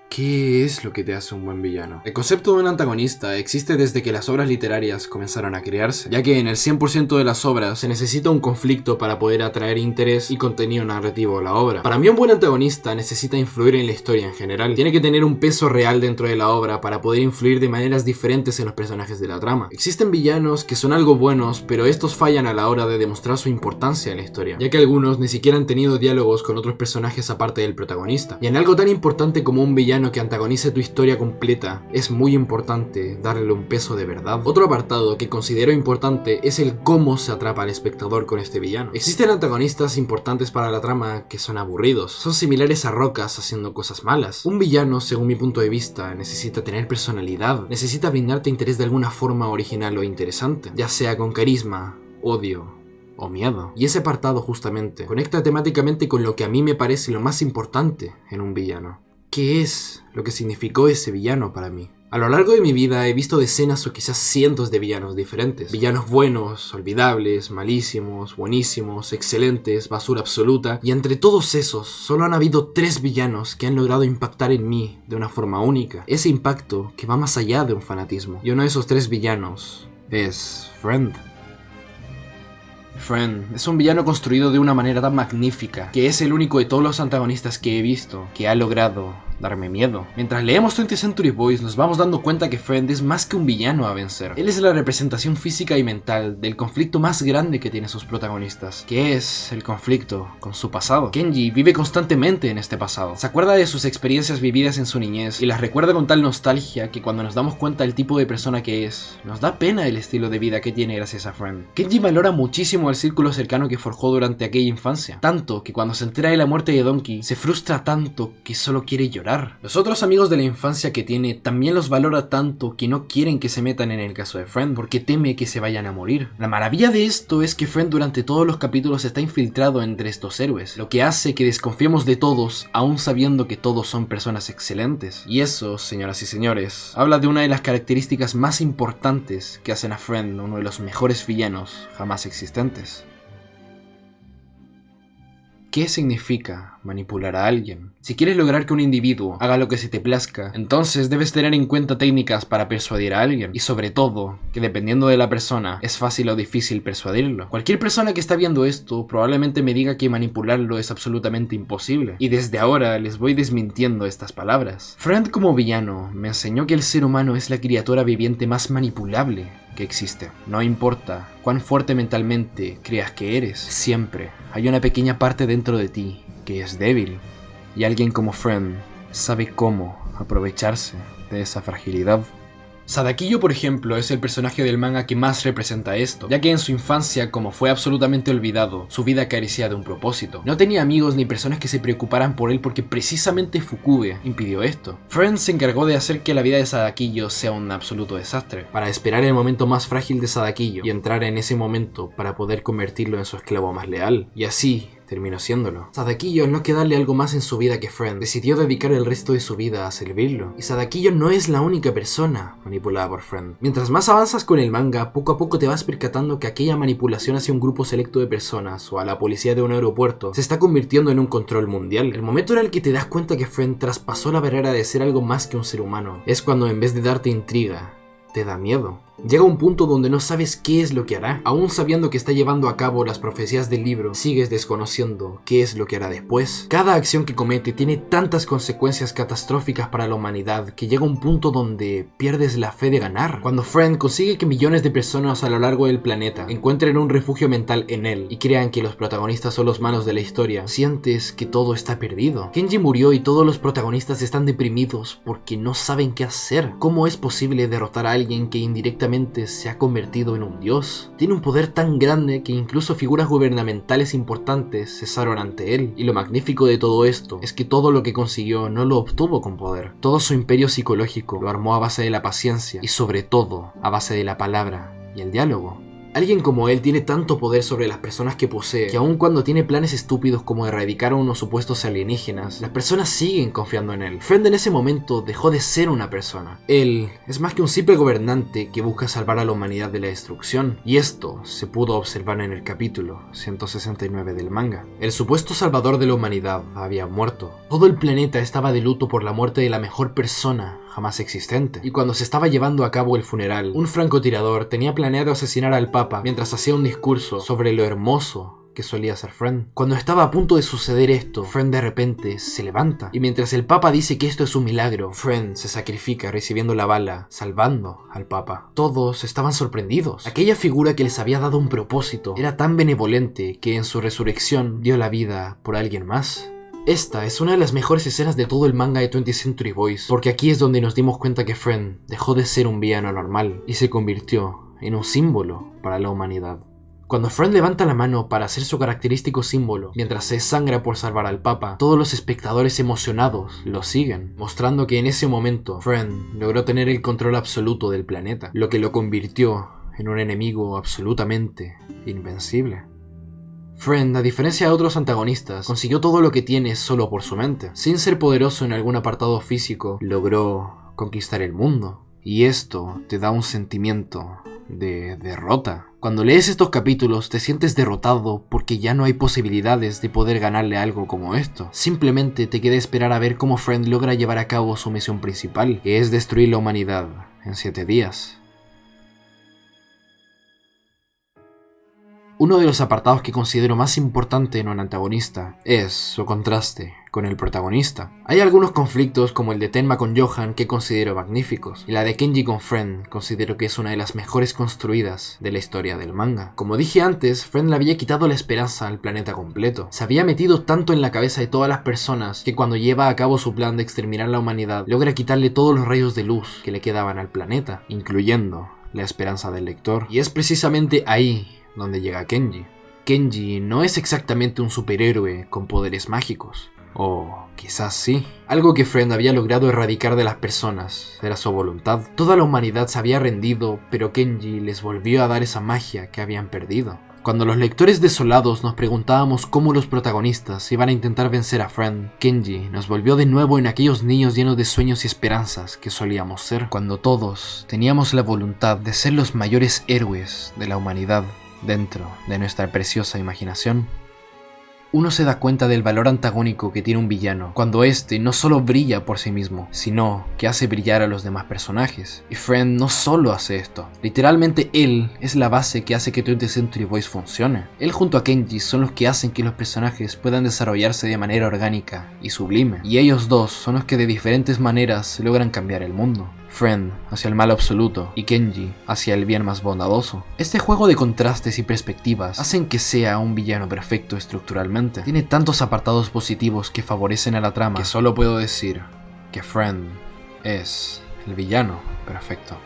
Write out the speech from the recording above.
¿Qué es lo que te hace un buen villano? El concepto de un antagonista existe desde que las obras literarias comenzaron a crearse, ya que en el 100% de las obras se necesita un conflicto para poder atraer interés y contenido narrativo a la obra. Para mí un buen antagonista necesita influir en la historia en general. Tiene que tener un peso real dentro de la obra para poder influir de maneras diferentes en los personajes de la trama. Existen villanos que son algo buenos, pero estos fallan a la hora de demostrar su importancia en la historia, ya que algunos ni siquiera han tenido diálogos con otros personajes aparte del protagonista. Y en algo tan importante como un villano que antagonice tu historia completa, es muy importante darle un peso de verdad. Otro apartado que considero importante es el cómo se atrapa al espectador con este villano. Existen antagonistas importantes para la trama que son aburridos, son similares a rocas haciendo cosas malas. Un villano, según mi punto de vista, necesita tener personalidad, necesita brindarte interés de alguna forma original o interesante, ya sea con carisma, odio o miedo. Y ese apartado justamente conecta temáticamente con lo que a mí me parece lo más importante en un villano. ¿Qué es lo que significó ese villano para mí? A lo largo de mi vida he visto decenas o quizás cientos de villanos diferentes. Villanos buenos, olvidables, malísimos, buenísimos, excelentes, basura absoluta. Y entre todos esos, solo han habido 3 villanos que han logrado impactar en mí de una forma única. Ese impacto que va más allá de un fanatismo. Y uno de esos 3 villanos es Friend. Friend es un villano construido de una manera tan magnífica que es el único de todos los antagonistas que he visto que ha logrado darme miedo. Mientras leemos 20th Century Boys nos vamos dando cuenta que Friend es más que un villano a vencer. Él es la representación física y mental del conflicto más grande que tienen sus protagonistas, que es el conflicto con su pasado. Kenji vive constantemente en este pasado. Se acuerda de sus experiencias vividas en su niñez y las recuerda con tal nostalgia que cuando nos damos cuenta del tipo de persona que es, nos da pena el estilo de vida que tiene gracias a Friend. Kenji valora muchísimo el círculo cercano que forjó durante aquella infancia, tanto que cuando se entera de la muerte de Donkey se frustra tanto que solo quiere llorar. Los otros amigos de la infancia que tiene también los valora tanto que no quieren que se metan en el caso de Friend porque teme que se vayan a morir. La maravilla de esto es que Friend durante todos los capítulos está infiltrado entre estos héroes, lo que hace que desconfiemos de todos aún sabiendo que todos son personas excelentes. Y eso, señoras y señores, habla de una de las características más importantes que hacen a Friend uno de los mejores villanos jamás existentes. ¿Qué significa manipular a alguien? Si quieres lograr que un individuo haga lo que se te plazca, entonces debes tener en cuenta técnicas para persuadir a alguien. Y sobre todo, que dependiendo de la persona, es fácil o difícil persuadirlo. Cualquier persona que está viendo esto probablemente me diga que manipularlo es absolutamente imposible. Y desde ahora les voy desmintiendo estas palabras. Friend como villano me enseñó que el ser humano es la criatura viviente más manipulable que existe. No importa cuán fuerte mentalmente creas que eres, siempre hay una pequeña parte dentro de ti que es débil. Y alguien como Friend sabe cómo aprovecharse de esa fragilidad. Sadakiyo, por ejemplo, es el personaje del manga que más representa esto, ya que en su infancia, como fue absolutamente olvidado, su vida carecía de un propósito. No tenía amigos ni personas que se preocuparan por él porque precisamente Fukube impidió esto. Friend se encargó de hacer que la vida de Sadakiyo sea un absoluto desastre, para esperar el momento más frágil de Sadakiyo y entrar en ese momento para poder convertirlo en su esclavo más leal. Y así terminó siéndolo. Sadakiyo, al no quedarle algo más en su vida que Friend, decidió dedicar el resto de su vida a servirlo. Y Sadakiyo no es la única persona manipulada por Friend. Mientras más avanzas con el manga, poco a poco te vas percatando que aquella manipulación hacia un grupo selecto de personas o a la policía de un aeropuerto se está convirtiendo en un control mundial. El momento en el que te das cuenta que Friend traspasó la barrera de ser algo más que un ser humano es cuando en vez de darte intriga, te da miedo. Llega un punto donde no sabes qué es lo que hará. Aún sabiendo que está llevando a cabo las profecías del libro, sigues desconociendo qué es lo que hará después. Cada acción que comete tiene tantas consecuencias catastróficas para la humanidad que llega un punto donde pierdes la fe de ganar. Cuando Friend consigue que millones de personas a lo largo del planeta encuentren un refugio mental en él y crean que los protagonistas son los malos de la historia, sientes que todo está perdido. Kenji murió y todos los protagonistas están deprimidos porque no saben qué hacer. ¿Cómo es posible derrotar a alguien que indirectamente se ha convertido en un dios? Tiene un poder tan grande que incluso figuras gubernamentales importantes cesaron ante él. Y lo magnífico de todo esto es que todo lo que consiguió no lo obtuvo con poder. Todo su imperio psicológico lo armó a base de la paciencia y sobre todo a base de la palabra y el diálogo. Alguien como él tiene tanto poder sobre las personas que posee, que aun cuando tiene planes estúpidos como erradicar a unos supuestos alienígenas, las personas siguen confiando en él. Friend en ese momento dejó de ser una persona. Él es más que un simple gobernante que busca salvar a la humanidad de la destrucción, y esto se pudo observar en el capítulo 169 del manga. El supuesto salvador de la humanidad había muerto. Todo el planeta estaba de luto por la muerte de la mejor persona jamás existente. Y cuando se estaba llevando a cabo el funeral, un francotirador tenía planeado asesinar al Papa mientras hacía un discurso sobre lo hermoso que solía ser Friend. Cuando estaba a punto de suceder esto, Friend de repente se levanta, y mientras el Papa dice que esto es un milagro, Friend se sacrifica recibiendo la bala, salvando al Papa. Todos estaban sorprendidos. Aquella figura que les había dado un propósito era tan benevolente que en su resurrección dio la vida por alguien más. Esta es una de las mejores escenas de todo el manga de 20th Century Boys, porque aquí es donde nos dimos cuenta que Friend dejó de ser un villano normal y se convirtió en un símbolo para la humanidad. Cuando Friend levanta la mano para hacer su característico símbolo, mientras se desangra por salvar al Papa, todos los espectadores emocionados lo siguen, mostrando que en ese momento Friend logró tener el control absoluto del planeta, lo que lo convirtió en un enemigo absolutamente invencible. Friend, a diferencia de otros antagonistas, consiguió todo lo que tiene solo por su mente. Sin ser poderoso en algún apartado físico, logró conquistar el mundo. Y esto te da un sentimiento de derrota. Cuando lees estos capítulos te sientes derrotado porque ya no hay posibilidades de poder ganarle algo como esto. Simplemente te queda esperar a ver cómo Friend logra llevar a cabo su misión principal, que es destruir la humanidad en 7 días. Uno de los apartados que considero más importante en un antagonista es su contraste con el protagonista. Hay algunos conflictos como el de Tenma con Johan que considero magníficos, y la de Kenji con Friend considero que es una de las mejores construidas de la historia del manga. Como dije antes, Friend le había quitado la esperanza al planeta completo. Se había metido tanto en la cabeza de todas las personas que cuando lleva a cabo su plan de exterminar la humanidad, logra quitarle todos los rayos de luz que le quedaban al planeta, incluyendo la esperanza del lector. Y es precisamente ahí donde llega Kenji. Kenji no es exactamente un superhéroe con poderes mágicos. O quizás sí. Algo que Friend había logrado erradicar de las personas era su voluntad. Toda la humanidad se había rendido, pero Kenji les volvió a dar esa magia que habían perdido. Cuando los lectores desolados nos preguntábamos cómo los protagonistas iban a intentar vencer a Friend, Kenji nos volvió de nuevo en aquellos niños llenos de sueños y esperanzas que solíamos ser, cuando todos teníamos la voluntad de ser los mayores héroes de la humanidad dentro de nuestra preciosa imaginación. Uno se da cuenta del valor antagónico que tiene un villano cuando éste no solo brilla por sí mismo, sino que hace brillar a los demás personajes. Y Friend no solo hace esto, literalmente él es la base que hace que 20th Century Boys funcione. Él junto a Kenji son los que hacen que los personajes puedan desarrollarse de manera orgánica y sublime, y ellos dos son los que de diferentes maneras logran cambiar el mundo. Friend hacia el mal absoluto y Kenji hacia el bien más bondadoso. Este juego de contrastes y perspectivas hacen que sea un villano perfecto estructuralmente. Tiene tantos apartados positivos que favorecen a la trama que solo puedo decir que Friend es el villano perfecto.